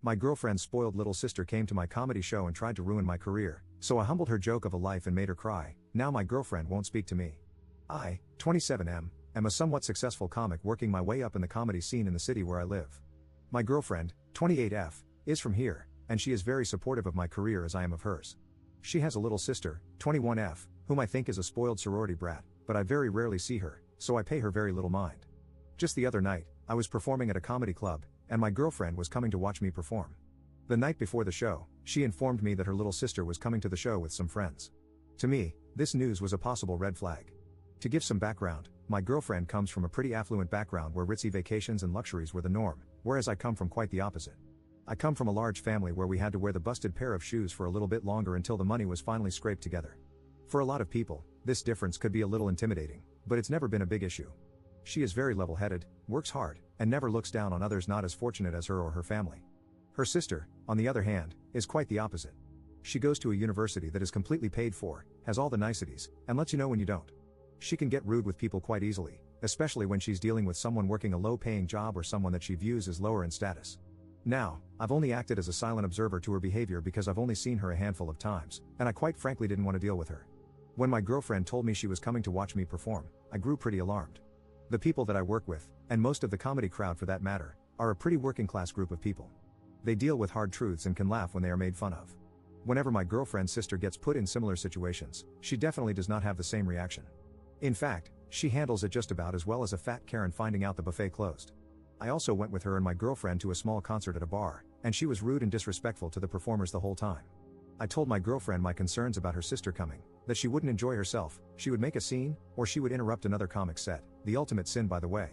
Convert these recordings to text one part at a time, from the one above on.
My girlfriend's spoiled little sister came to my comedy show and tried to ruin my career, so I humbled her joke of a life and made her cry. Now my girlfriend won't speak to me. I, 27M, am a somewhat successful comic working my way up in the comedy scene in the city where I live. My girlfriend, 28F, is from here, and she is very supportive of my career as I am of hers. She has a little sister, 21F, whom I think is a spoiled sorority brat, but I very rarely see her, so I pay her very little mind. Just the other night, I was performing at a comedy club, and my girlfriend was coming to watch me perform. The night before the show, she informed me that her little sister was coming to the show with some friends. To me, this news was a possible red flag. To give some background, my girlfriend comes from a pretty affluent background where ritzy vacations and luxuries were the norm, whereas I come from quite the opposite. I come from a large family where we had to wear the busted pair of shoes for a little bit longer until the money was finally scraped together. For a lot of people, this difference could be a little intimidating, but it's never been a big issue. She is very level-headed, works hard, and never looks down on others not as fortunate as her or her family. Her sister, on the other hand, is quite the opposite. She goes to a university that is completely paid for, has all the niceties, and lets you know when you don't. She can get rude with people quite easily, especially when she's dealing with someone working a low-paying job or someone that she views as lower in status. Now, I've only acted as a silent observer to her behavior because I've only seen her a handful of times, and I quite frankly didn't want to deal with her. When my girlfriend told me she was coming to watch me perform, I grew pretty alarmed. The people that I work with, and most of the comedy crowd for that matter, are a pretty working-class group of people. They deal with hard truths and can laugh when they are made fun of. Whenever my girlfriend's sister gets put in similar situations, she definitely does not have the same reaction. In fact, she handles it just about as well as a fat Karen finding out the buffet closed. I also went with her and my girlfriend to a small concert at a bar, and she was rude and disrespectful to the performers the whole time. I told my girlfriend my concerns about her sister coming, that she wouldn't enjoy herself, she would make a scene, or she would interrupt another comic's set, the ultimate sin by the way.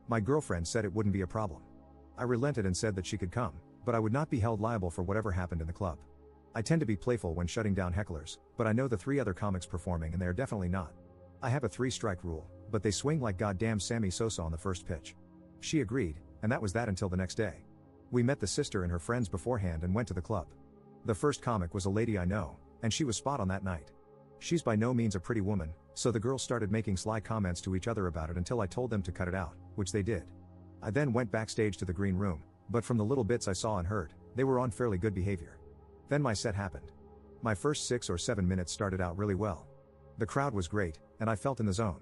My girlfriend said it wouldn't be a problem. I relented and said that she could come, but I would not be held liable for whatever happened in the club. I tend to be playful when shutting down hecklers, but I know the 3 other comics performing and they are definitely not. I have a 3-strike rule, but they swing like goddamn Sammy Sosa on the first pitch. She agreed, and that was that until the next day. We met the sister and her friends beforehand and went to the club. The first comic was a lady I know, and she was spot on that night. She's by no means a pretty woman, so the girls started making sly comments to each other about it until I told them to cut it out, which they did. I then went backstage to the green room, but from the little bits I saw and heard, they were on fairly good behavior. Then my set happened. My first 6 or 7 minutes started out really well. The crowd was great, and I felt in the zone.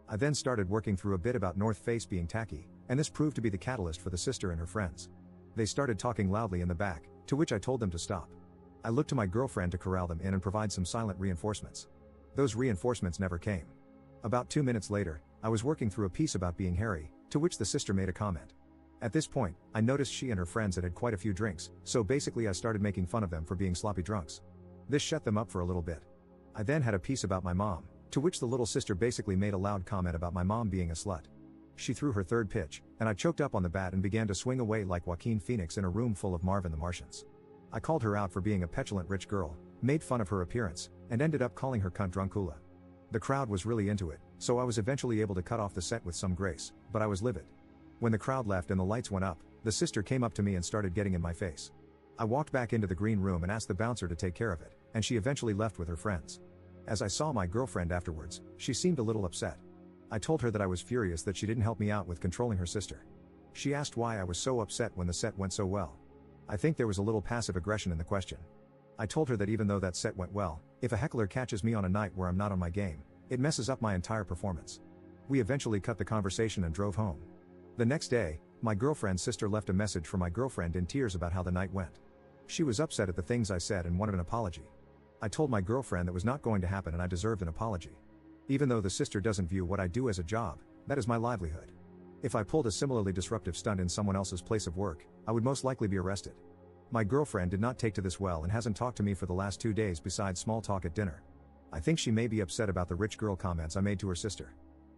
I then started working through a bit about North Face being tacky, and this proved to be the catalyst for the sister and her friends. They started talking loudly in the back, to which I told them to stop. I looked to my girlfriend to corral them in and provide some silent reinforcements. Those reinforcements never came. About 2 minutes later, I was working through a piece about being hairy, to which the sister made a comment. At this point, I noticed she and her friends had had quite a few drinks, so basically I started making fun of them for being sloppy drunks. This shut them up for a little bit. I then had a piece about my mom, to which the little sister basically made a loud comment about my mom being a slut. She threw her 3rd pitch, and I choked up on the bat and began to swing away like Joaquin Phoenix in a room full of Marvin the Martians. I called her out for being a petulant rich girl, made fun of her appearance, and ended up calling her cunt drunkula. The crowd was really into it, so I was eventually able to cut off the set with some grace, but I was livid. When the crowd left and the lights went up, the sister came up to me and started getting in my face. I walked back into the green room and asked the bouncer to take care of it, and she eventually left with her friends. As I saw my girlfriend afterwards, she seemed a little upset. I told her that I was furious that she didn't help me out with controlling her sister. She asked why I was so upset when the set went so well. I think there was a little passive aggression in the question. I told her that even though that set went well, if a heckler catches me on a night where I'm not on my game, it messes up my entire performance. We eventually cut the conversation and drove home. The next day, my girlfriend's sister left a message for my girlfriend in tears about how the night went. She was upset at the things I said and wanted an apology. I told my girlfriend that was not going to happen and I deserved an apology. Even though the sister doesn't view what I do as a job, that is my livelihood. If I pulled a similarly disruptive stunt in someone else's place of work, I would most likely be arrested. My girlfriend did not take to this well and hasn't talked to me for the last 2 days besides small talk at dinner. I think she may be upset about the rich girl comments I made to her sister.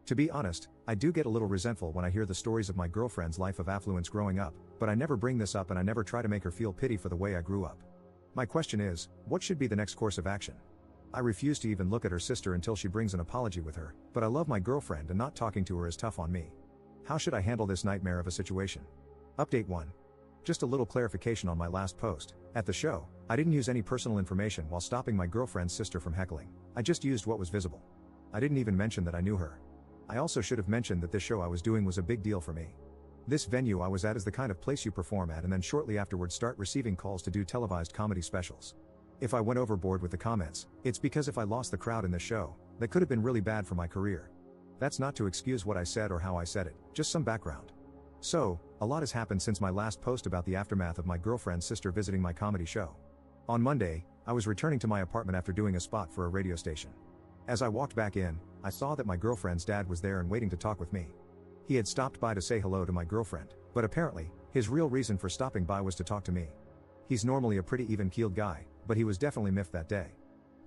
To be honest, I do get a little resentful when I hear the stories of my girlfriend's life of affluence growing up, but I never bring this up and I never try to make her feel pity for the way I grew up. My question is, what should be the next course of action? I refuse to even look at her sister until she brings an apology with her, but I love my girlfriend and not talking to her is tough on me. How should I handle this nightmare of a situation? Update 1. Just a little clarification on my last post. At the show, I didn't use any personal information while stopping my girlfriend's sister from heckling. I just used what was visible. I didn't even mention that I knew her. I also should have mentioned that this show I was doing was a big deal for me. This venue I was at is the kind of place you perform at and then shortly afterwards start receiving calls to do televised comedy specials. If I went overboard with the comments, it's because if I lost the crowd in the show, that could have been really bad for my career. That's not to excuse what I said or how I said it, just some background. So, a lot has happened since my last post about the aftermath of my girlfriend's sister visiting my comedy show. On Monday, I was returning to my apartment after doing a spot for a radio station. As I walked back in, I saw that my girlfriend's dad was there and waiting to talk with me. He had stopped by to say hello to my girlfriend, but apparently, his real reason for stopping by was to talk to me. He's normally a pretty even-keeled guy, but he was definitely miffed that day.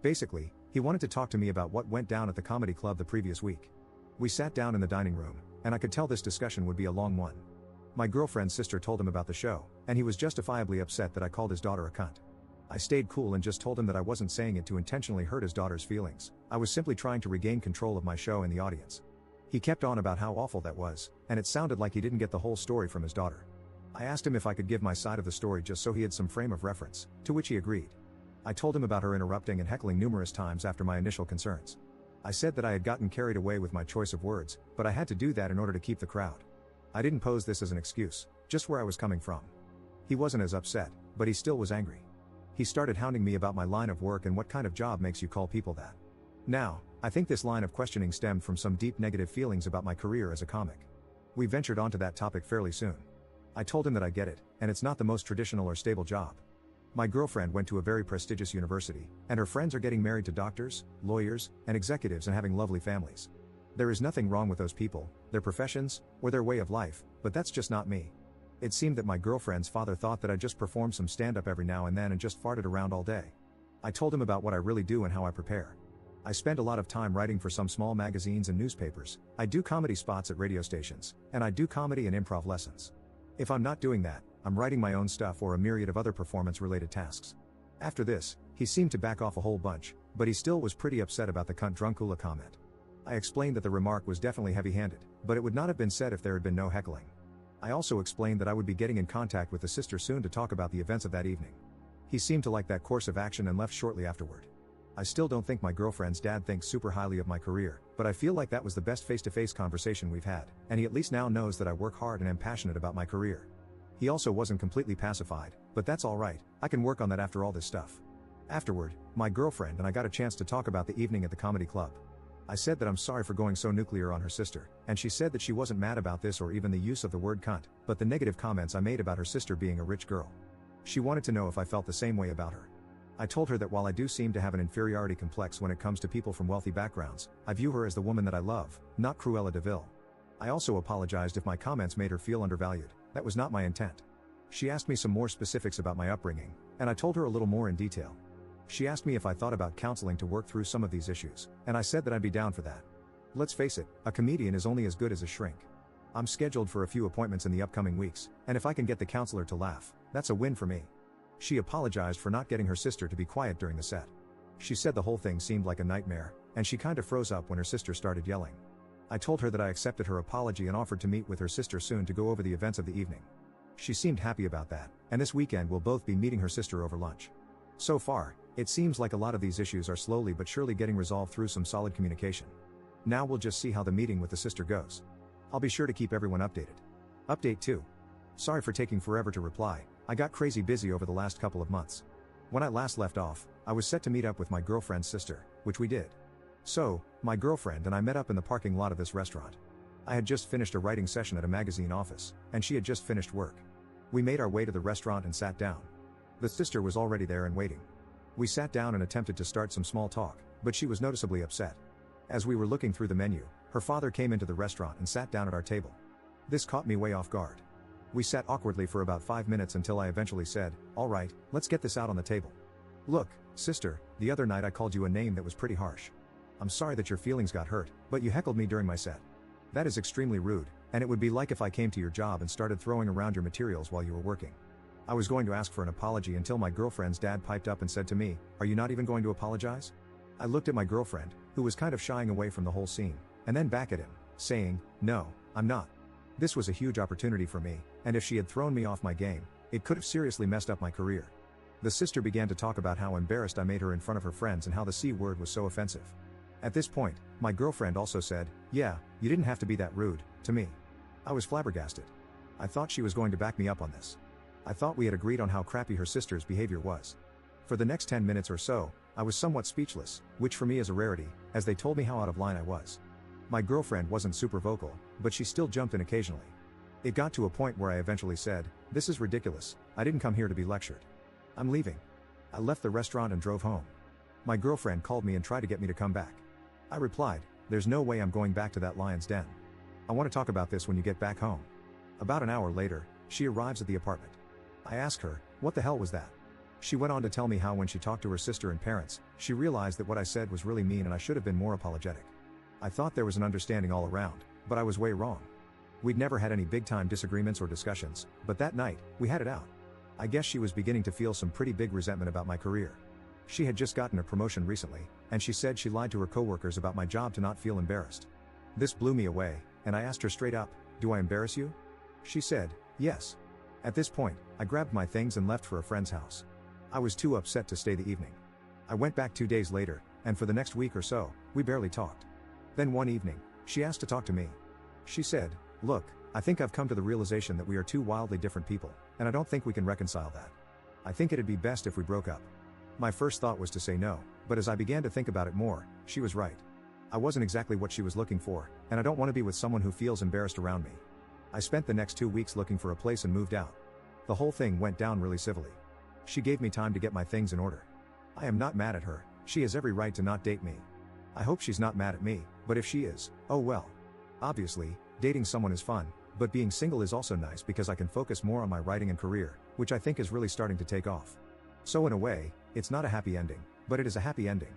Basically, he wanted to talk to me about what went down at the comedy club the previous week. We sat down in the dining room, and I could tell this discussion would be a long one. My girlfriend's sister told him about the show, and he was justifiably upset that I called his daughter a cunt. I stayed cool and just told him that I wasn't saying it to intentionally hurt his daughter's feelings, I was simply trying to regain control of my show and the audience. He kept on about how awful that was, and it sounded like he didn't get the whole story from his daughter. I asked him if I could give my side of the story just so he had some frame of reference, to which he agreed. I told him about her interrupting and heckling numerous times after my initial concerns. I said that I had gotten carried away with my choice of words, but I had to do that in order to keep the crowd. I didn't pose this as an excuse, just where I was coming from. He wasn't as upset, but he still was angry. He started hounding me about my line of work and what kind of job makes you call people that. Now, I think this line of questioning stemmed from some deep negative feelings about my career as a comic. We ventured onto that topic fairly soon. I told him that I get it, and it's not the most traditional or stable job. My girlfriend went to a very prestigious university, and her friends are getting married to doctors, lawyers, and executives and having lovely families. There is nothing wrong with those people, their professions, or their way of life, but that's just not me. It seemed that my girlfriend's father thought that I just performed some stand-up every now and then and just farted around all day. I told him about what I really do and how I prepare. I spend a lot of time writing for some small magazines and newspapers, I do comedy spots at radio stations, and I do comedy and improv lessons. If I'm not doing that, I'm writing my own stuff or a myriad of other performance-related tasks. After this, he seemed to back off a whole bunch, but he still was pretty upset about the cunt drunkula comment. I explained that the remark was definitely heavy-handed, but it would not have been said if there had been no heckling. I also explained that I would be getting in contact with the sister soon to talk about the events of that evening. He seemed to like that course of action and left shortly afterward. I still don't think my girlfriend's dad thinks super highly of my career, but I feel like that was the best face-to-face conversation we've had, and he at least now knows that I work hard and am passionate about my career. He also wasn't completely pacified, but that's alright, I can work on that after all this stuff. Afterward, my girlfriend and I got a chance to talk about the evening at the comedy club. I said that I'm sorry for going so nuclear on her sister, and she said that she wasn't mad about this or even the use of the word cunt, but the negative comments I made about her sister being a rich girl. She wanted to know if I felt the same way about her. I told her that while I do seem to have an inferiority complex when it comes to people from wealthy backgrounds, I view her as the woman that I love, not Cruella de Vil. I also apologized if my comments made her feel undervalued, that was not my intent. She asked me some more specifics about my upbringing, and I told her a little more in detail. She asked me if I thought about counseling to work through some of these issues, and I said that I'd be down for that. Let's face it, a comedian is only as good as a shrink. I'm scheduled for a few appointments in the upcoming weeks, and if I can get the counselor to laugh, that's a win for me. She apologized for not getting her sister to be quiet during the set. She said the whole thing seemed like a nightmare, and she kinda froze up when her sister started yelling. I told her that I accepted her apology and offered to meet with her sister soon to go over the events of the evening. She seemed happy about that, and this weekend we'll both be meeting her sister over lunch. So far, it seems like a lot of these issues are slowly but surely getting resolved through some solid communication. Now we'll just see how the meeting with the sister goes. I'll be sure to keep everyone updated. Update 2. Sorry for taking forever to reply, I got crazy busy over the last couple of months. When I last left off, I was set to meet up with my girlfriend's sister, which we did. So, my girlfriend and I met up in the parking lot of this restaurant. I had just finished a writing session at a magazine office, and she had just finished work. We made our way to the restaurant and sat down. The sister was already there and waiting. We sat down and attempted to start some small talk, but she was noticeably upset. As we were looking through the menu, her father came into the restaurant and sat down at our table. This caught me way off guard. We sat awkwardly for about 5 minutes until I eventually said, "Alright, let's get this out on the table. Look, sister, the other night I called you a name that was pretty harsh. I'm sorry that your feelings got hurt, but you heckled me during my set. That is extremely rude, and it would be like if I came to your job and started throwing around your materials while you were working." I was going to ask for an apology until my girlfriend's dad piped up and said to me, "Are you not even going to apologize?" I looked at my girlfriend, who was kind of shying away from the whole scene, and then back at him, saying, "No, I'm not." This was a huge opportunity for me, and if she had thrown me off my game, it could have seriously messed up my career. The sister began to talk about how embarrassed I made her in front of her friends and how the C word was so offensive. At this point, my girlfriend also said, "Yeah, you didn't have to be that rude, to me." I was flabbergasted. I thought she was going to back me up on this. I thought we had agreed on how crappy her sister's behavior was. For the next 10 minutes or so, I was somewhat speechless, which for me is a rarity, as they told me how out of line I was. My girlfriend wasn't super vocal, but she still jumped in occasionally. It got to a point where I eventually said, "This is ridiculous, I didn't come here to be lectured. I'm leaving." I left the restaurant and drove home. My girlfriend called me and tried to get me to come back. I replied, "There's no way I'm going back to that lion's den. I want to talk about this when you get back home." About an hour later, she arrives at the apartment. I ask her, "What the hell was that?" She went on to tell me how when she talked to her sister and parents, she realized that what I said was really mean and I should have been more apologetic. I thought there was an understanding all around, but I was way wrong. We'd never had any big-time disagreements or discussions, but that night, we had it out. I guess she was beginning to feel some pretty big resentment about my career. She had just gotten a promotion recently, and she said she lied to her coworkers about my job to not feel embarrassed. This blew me away, and I asked her straight up, "Do I embarrass you?" She said, "Yes." At this point, I grabbed my things and left for a friend's house. I was too upset to stay the evening. I went back 2 days later, and for the next week or so, we barely talked. Then one evening, she asked to talk to me. She said, "Look, I think I've come to the realization that we are two wildly different people, and I don't think we can reconcile that. I think it'd be best if we broke up." My first thought was to say no, but as I began to think about it more, she was right. I wasn't exactly what she was looking for, and I don't want to be with someone who feels embarrassed around me. I spent the next 2 weeks looking for a place and moved out. The whole thing went down really civilly. She gave me time to get my things in order. I am not mad at her, she has every right to not date me. I hope she's not mad at me, but if she is, oh well. Obviously, dating someone is fun, but being single is also nice because I can focus more on my writing and career, which I think is really starting to take off. So in a way, it's not a happy ending, but it is a happy ending.